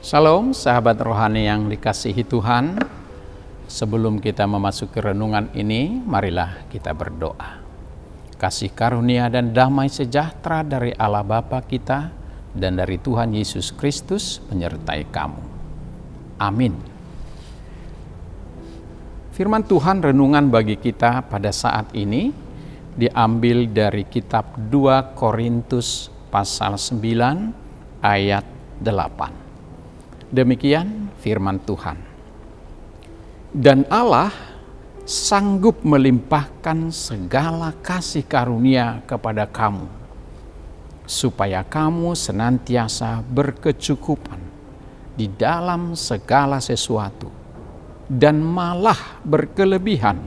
Shalom sahabat rohani yang dikasihi Tuhan. Sebelum kita memasuki renungan ini, marilah kita berdoa. Kasih karunia dan damai sejahtera dari Allah Bapa kita dan dari Tuhan Yesus Kristus menyertai kamu. Amin. Firman Tuhan renungan bagi kita pada saat ini diambil dari kitab 2 Korintus pasal 9 ayat 8. Demikian firman Tuhan. Dan Allah sanggup melimpahkan segala kasih karunia kepada kamu, supaya kamu senantiasa berkecukupan di dalam segala sesuatu, dan malah berkelebihan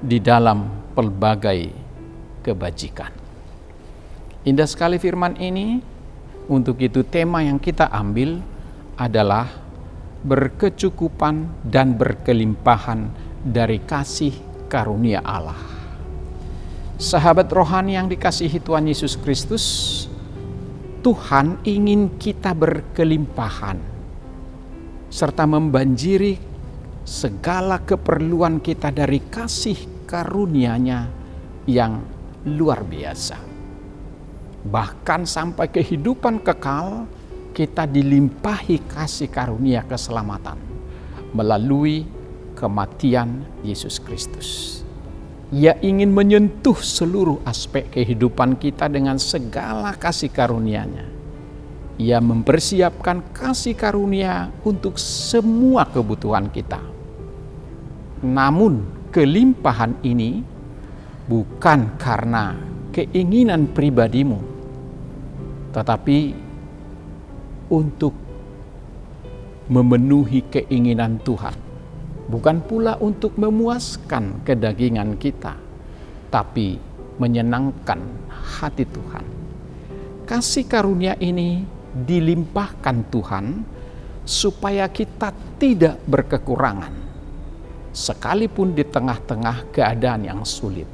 di dalam pelbagai kebajikan. Indah sekali firman ini. Untuk itu tema yang kita ambil adalah berkecukupan dan berkelimpahan dari kasih karunia Allah. Sahabat rohani yang dikasihi Tuhan Yesus Kristus, Tuhan ingin kita berkelimpahan serta membanjiri segala keperluan kita dari kasih karunia-Nya yang luar biasa. Bahkan sampai kehidupan kekal, kita dilimpahi kasih karunia keselamatan melalui kematian Yesus Kristus. Ia ingin menyentuh seluruh aspek kehidupan kita dengan segala kasih karunia-Nya. Ia mempersiapkan kasih karunia untuk semua kebutuhan kita. Namun kelimpahan ini bukan karena keinginan pribadimu, tetapi untuk memenuhi keinginan Tuhan, bukan pula untuk memuaskan kedagingan kita, tapi menyenangkan hati Tuhan. Kasih karunia ini dilimpahkan Tuhan supaya kita tidak berkekurangan, sekalipun di tengah-tengah keadaan yang sulit,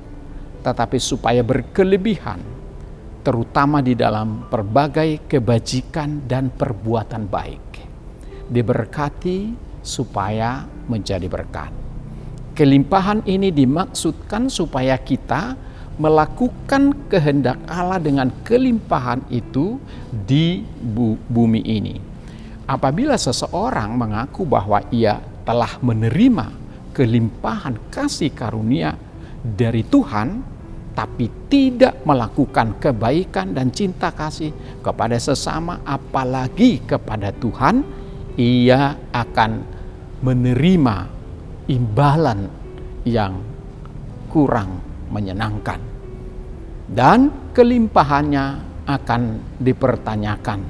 tetapi supaya berkelebihan, terutama di dalam berbagai kebajikan dan perbuatan baik. Diberkati supaya menjadi berkat. Kelimpahan ini dimaksudkan supaya kita melakukan kehendak Allah dengan kelimpahan itu di bumi ini. Apabila seseorang mengaku bahwa ia telah menerima kelimpahan kasih karunia dari Tuhan, tapi tidak melakukan kebaikan dan cinta kasih kepada sesama, apalagi kepada Tuhan, ia akan menerima imbalan yang kurang menyenangkan. Dan kelimpahannya akan dipertanyakan.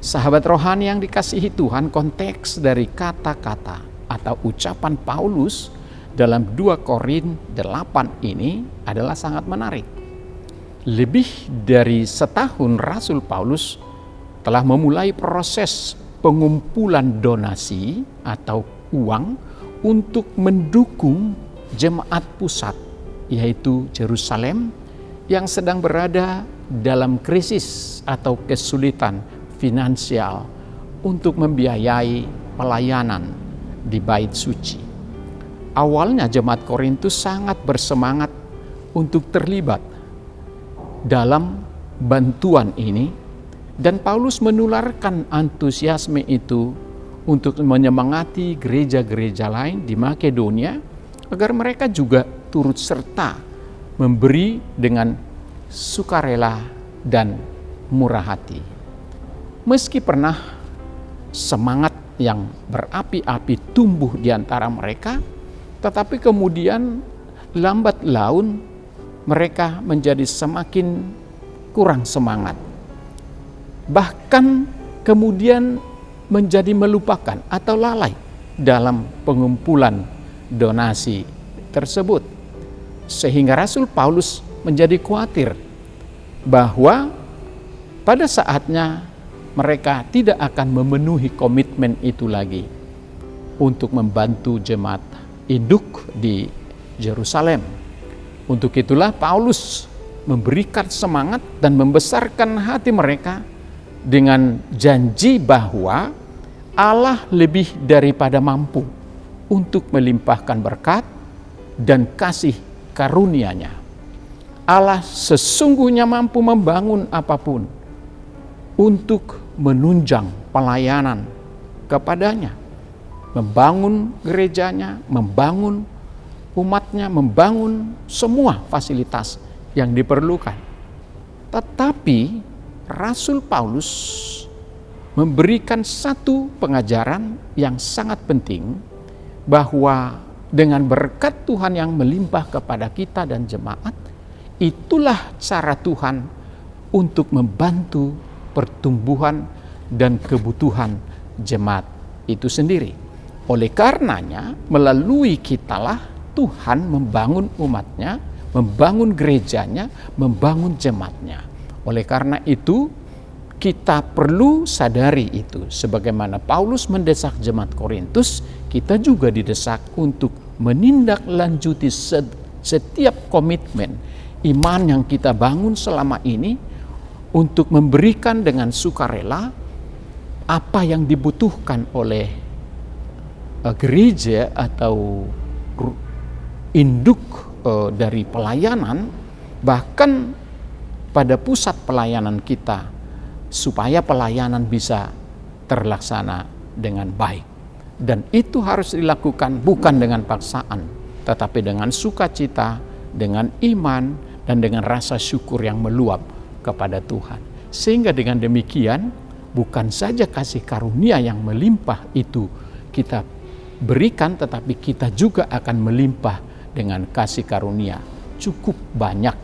Sahabat rohani yang dikasihi Tuhan, konteks dari kata-kata atau ucapan Paulus dalam 2 Korintus 8 ini adalah sangat menarik. Lebih dari setahun Rasul Paulus telah memulai proses pengumpulan donasi atau uang untuk mendukung jemaat pusat, yaitu Yerusalem, yang sedang berada dalam krisis atau kesulitan finansial untuk membiayai pelayanan di Bait Suci. Awalnya jemaat Korintus sangat bersemangat untuk terlibat dalam bantuan ini, dan Paulus menularkan antusiasme itu untuk menyemangati gereja-gereja lain di Makedonia agar mereka juga turut serta memberi dengan sukarela dan murah hati. Meski pernah semangat yang berapi-api tumbuh di antara mereka, tetapi kemudian lambat laun mereka menjadi semakin kurang semangat. Bahkan kemudian menjadi melupakan atau lalai dalam pengumpulan donasi tersebut. Sehingga Rasul Paulus menjadi khawatir bahwa pada saatnya mereka tidak akan memenuhi komitmen itu lagi untuk membantu jemaat induk di Yerusalem. Untuk itulah Paulus memberikan semangat dan membesarkan hati mereka dengan janji bahwa Allah lebih daripada mampu untuk melimpahkan berkat dan kasih karunia-Nya. Allah sesungguhnya mampu membangun apapun untuk menunjang pelayanan kepadanya, membangun gerejanya, membangun umatnya, membangun semua fasilitas yang diperlukan. Tetapi Rasul Paulus memberikan satu pengajaran yang sangat penting, bahwa dengan berkat Tuhan yang melimpah kepada kita dan jemaat, itulah cara Tuhan untuk membantu pertumbuhan dan kebutuhan jemaat itu sendiri. Oleh karenanya, melalui kitalah Tuhan membangun umatnya, membangun gerejanya, membangun jemaatnya. Oleh karena itu, kita perlu sadari itu. Sebagaimana Paulus mendesak jemaat Korintus, kita juga didesak untuk menindaklanjuti setiap komitmen iman yang kita bangun selama ini, untuk memberikan dengan sukarela apa yang dibutuhkan oleh gereja atau induk dari pelayanan, bahkan pada pusat pelayanan kita, supaya pelayanan bisa terlaksana dengan baik. Dan itu harus dilakukan bukan dengan paksaan, tetapi dengan sukacita, dengan iman, dan dengan rasa syukur yang meluap kepada Tuhan. Sehingga dengan demikian, bukan saja kasih karunia yang melimpah itu kita berikan, tetapi kita juga akan melimpah dengan kasih karunia. Cukup banyak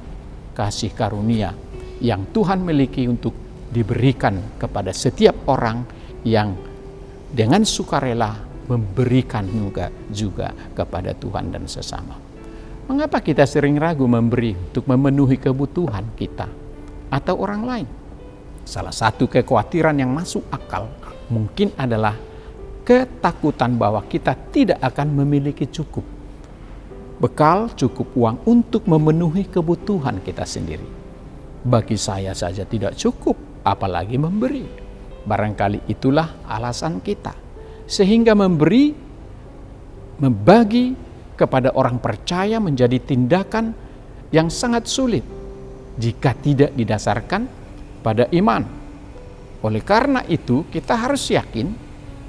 kasih karunia yang Tuhan miliki untuk diberikan kepada setiap orang yang dengan sukarela memberikan juga kepada Tuhan dan sesama. Mengapa kita sering ragu memberi untuk memenuhi kebutuhan kita atau orang lain? Salah satu kekhawatiran yang masuk akal mungkin adalah ketakutan bahwa kita tidak akan memiliki cukup bekal, cukup uang untuk memenuhi kebutuhan kita sendiri. Bagi saya saja tidak cukup, apalagi memberi. Barangkali itulah alasan kita, sehingga membagi kepada orang percaya menjadi tindakan yang sangat sulit jika tidak didasarkan pada iman. Oleh karena itu, kita harus yakin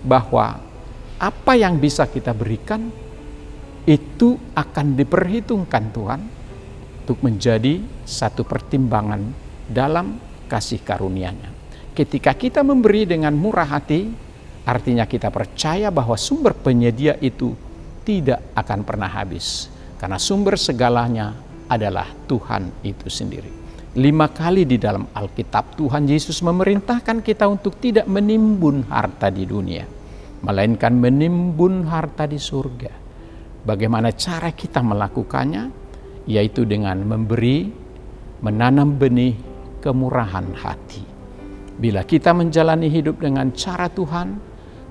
bahwa apa yang bisa kita berikan itu akan diperhitungkan Tuhan untuk menjadi satu pertimbangan dalam kasih karunia-Nya. Ketika kita memberi dengan murah hati, artinya kita percaya bahwa sumber penyedia itu tidak akan pernah habis, karena sumber segalanya adalah Tuhan itu sendiri. 5 kali di dalam Alkitab Tuhan Yesus memerintahkan kita untuk tidak menimbun harta di dunia, melainkan menimbun harta di surga. Bagaimana cara kita melakukannya? Yaitu dengan memberi, menanam benih kemurahan hati. Bila kita menjalani hidup dengan cara Tuhan,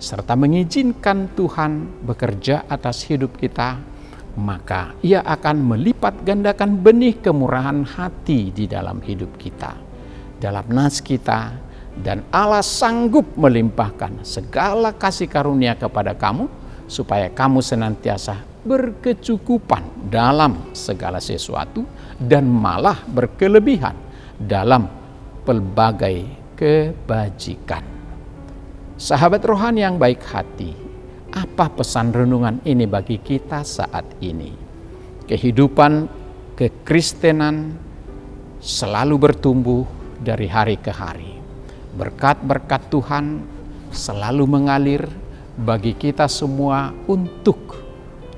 serta mengizinkan Tuhan bekerja atas hidup kita, maka Ia akan melipat gandakan benih kemurahan hati di dalam hidup kita, dalam nas kita, dan Allah sanggup melimpahkan segala kasih karunia kepada kamu, supaya kamu senantiasa berkecukupan dalam segala sesuatu, dan malah berkelebihan dalam pelbagai kebajikan. Sahabat rohani yang baik hati, apa pesan renungan ini bagi kita saat ini? Kehidupan kekristenan selalu bertumbuh dari hari ke hari. Berkat-berkat Tuhan selalu mengalir bagi kita semua untuk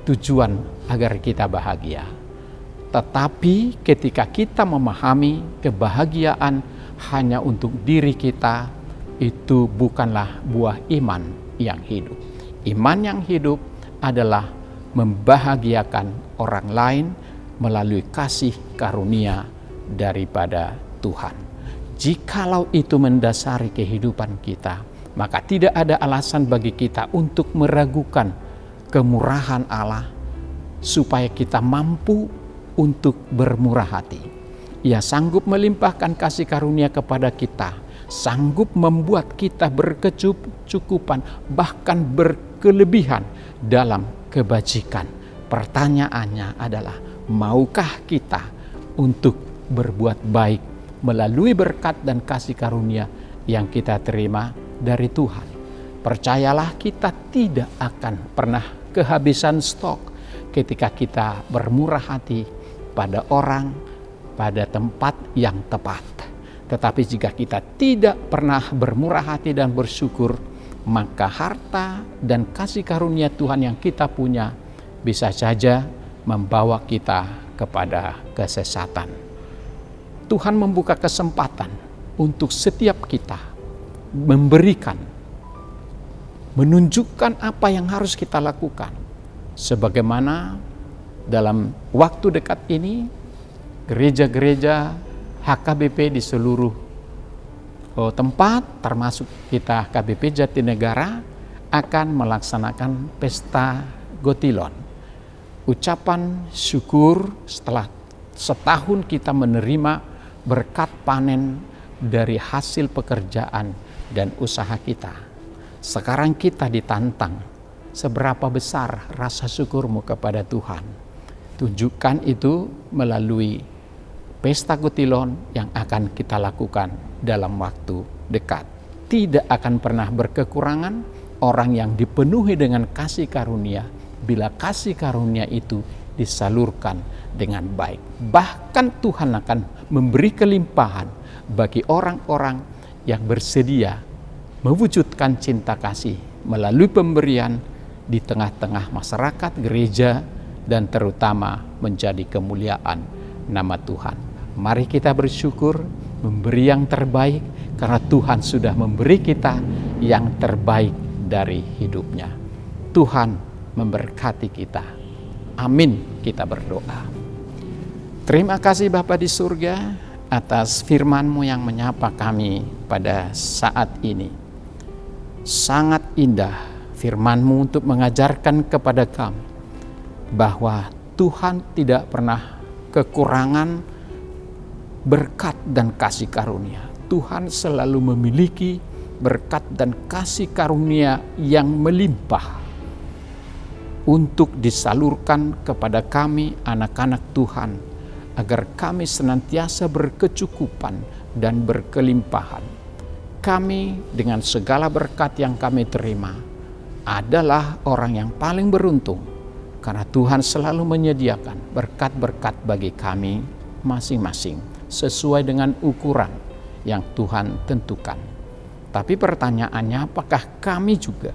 tujuan agar kita bahagia. Tetapi ketika kita memahami kebahagiaan hanya untuk diri kita, itu bukanlah buah iman yang hidup. Iman yang hidup adalah membahagiakan orang lain melalui kasih karunia daripada Tuhan. Jikalau itu mendasari kehidupan kita, maka tidak ada alasan bagi kita untuk meragukan kemurahan Allah, supaya kita mampu untuk bermurah hati. Ia sanggup melimpahkan kasih karunia kepada kita sanggup membuat kita berkecukupan, bahkan berkelebihan dalam kebajikan. Pertanyaannya adalah, maukah kita untuk berbuat baik melalui berkat dan kasih karunia yang kita terima dari Tuhan? Percayalah, kita tidak akan pernah kehabisan stok ketika kita bermurah hati pada orang, pada tempat yang tepat. Tetapi jika kita tidak pernah bermurah hati dan bersyukur, maka harta dan kasih karunia Tuhan yang kita punya bisa saja membawa kita kepada kesesatan. Tuhan membuka kesempatan untuk setiap kita memberikan, menunjukkan apa yang harus kita lakukan. Sebagaimana dalam waktu dekat ini, gereja-gereja HKBP di seluruh tempat, termasuk kita KBP Jatinegara, akan melaksanakan pesta Gotilon. Ucapan syukur setelah setahun kita menerima berkat panen dari hasil pekerjaan dan usaha kita. Sekarang kita ditantang, seberapa besar rasa syukurmu kepada Tuhan. Tunjukkan itu melalui pesta Gotilon yang akan kita lakukan dalam waktu dekat. Tidak akan pernah berkekurangan orang yang dipenuhi dengan kasih karunia, bila kasih karunia itu disalurkan dengan baik. Bahkan Tuhan akan memberi kelimpahan bagi orang-orang yang bersedia mewujudkan cinta kasih melalui pemberian di tengah-tengah masyarakat, gereja, dan terutama menjadi kemuliaan nama Tuhan. Mari kita bersyukur, memberi yang terbaik, karena Tuhan sudah memberi kita yang terbaik dari hidupnya. Tuhan memberkati kita. Amin, kita berdoa. Terima kasih Bapa di surga atas firman-Mu yang menyapa kami pada saat ini. Sangat indah firman-Mu untuk mengajarkan kepada kami bahwa Tuhan tidak pernah kekurangan berkat dan kasih karunia. Tuhan selalu memiliki berkat dan kasih karunia yang melimpah untuk disalurkan kepada kami anak-anak Tuhan, agar kami senantiasa berkecukupan dan berkelimpahan. Kami dengan segala berkat yang kami terima adalah orang yang paling beruntung, karena Tuhan selalu menyediakan berkat-berkat bagi kami masing-masing sesuai dengan ukuran yang Tuhan tentukan. Tapi pertanyaannya, apakah kami juga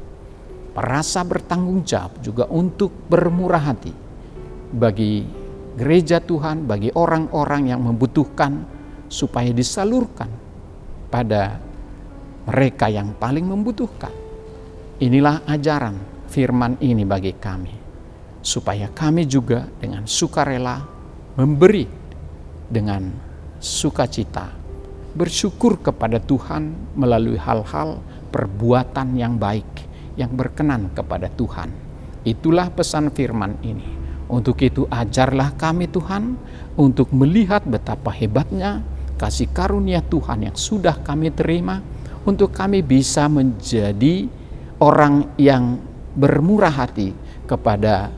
merasa bertanggung jawab juga untuk bermurah hati bagi gereja Tuhan, bagi orang-orang yang membutuhkan, supaya disalurkan pada mereka yang paling membutuhkan. Inilah ajaran firman ini bagi kami, supaya kami juga dengan sukarela memberi dengan sukacita, bersyukur kepada Tuhan melalui hal-hal perbuatan yang baik, yang berkenan kepada Tuhan. Itulah pesan firman ini. Untuk itu ajarlah kami Tuhan, untuk melihat betapa hebatnya kasih karunia Tuhan yang sudah kami terima, untuk kami bisa menjadi orang yang bermurah hati kepada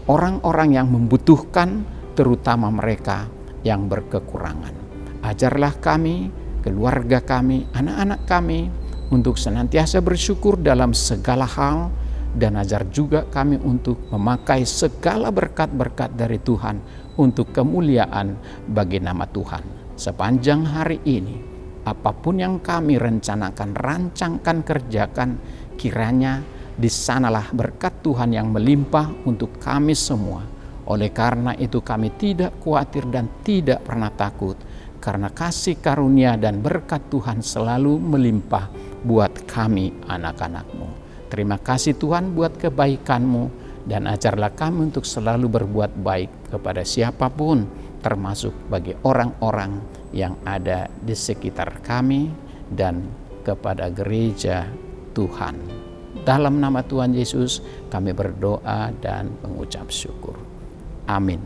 orang-orang yang membutuhkan, terutama mereka yang berkekurangan. Ajarlah kami, keluarga kami, anak-anak kami untuk senantiasa bersyukur dalam segala hal, dan ajar juga kami untuk memakai segala berkat-berkat dari Tuhan untuk kemuliaan bagi nama Tuhan. Sepanjang hari ini, apapun yang kami rencanakan, rancangkan, kerjakan, kiranya di sanalah berkat Tuhan yang melimpah untuk kami semua. Oleh karena itu kami tidak khawatir dan tidak pernah takut, karena kasih karunia dan berkat Tuhan selalu melimpah buat kami anak-anak-Mu. Terima kasih Tuhan buat kebaikan-Mu, dan ajarlah kami untuk selalu berbuat baik kepada siapapun, termasuk bagi orang-orang yang ada di sekitar kami dan kepada gereja Tuhan. Dalam nama Tuhan Yesus kami berdoa dan mengucap syukur. Amin.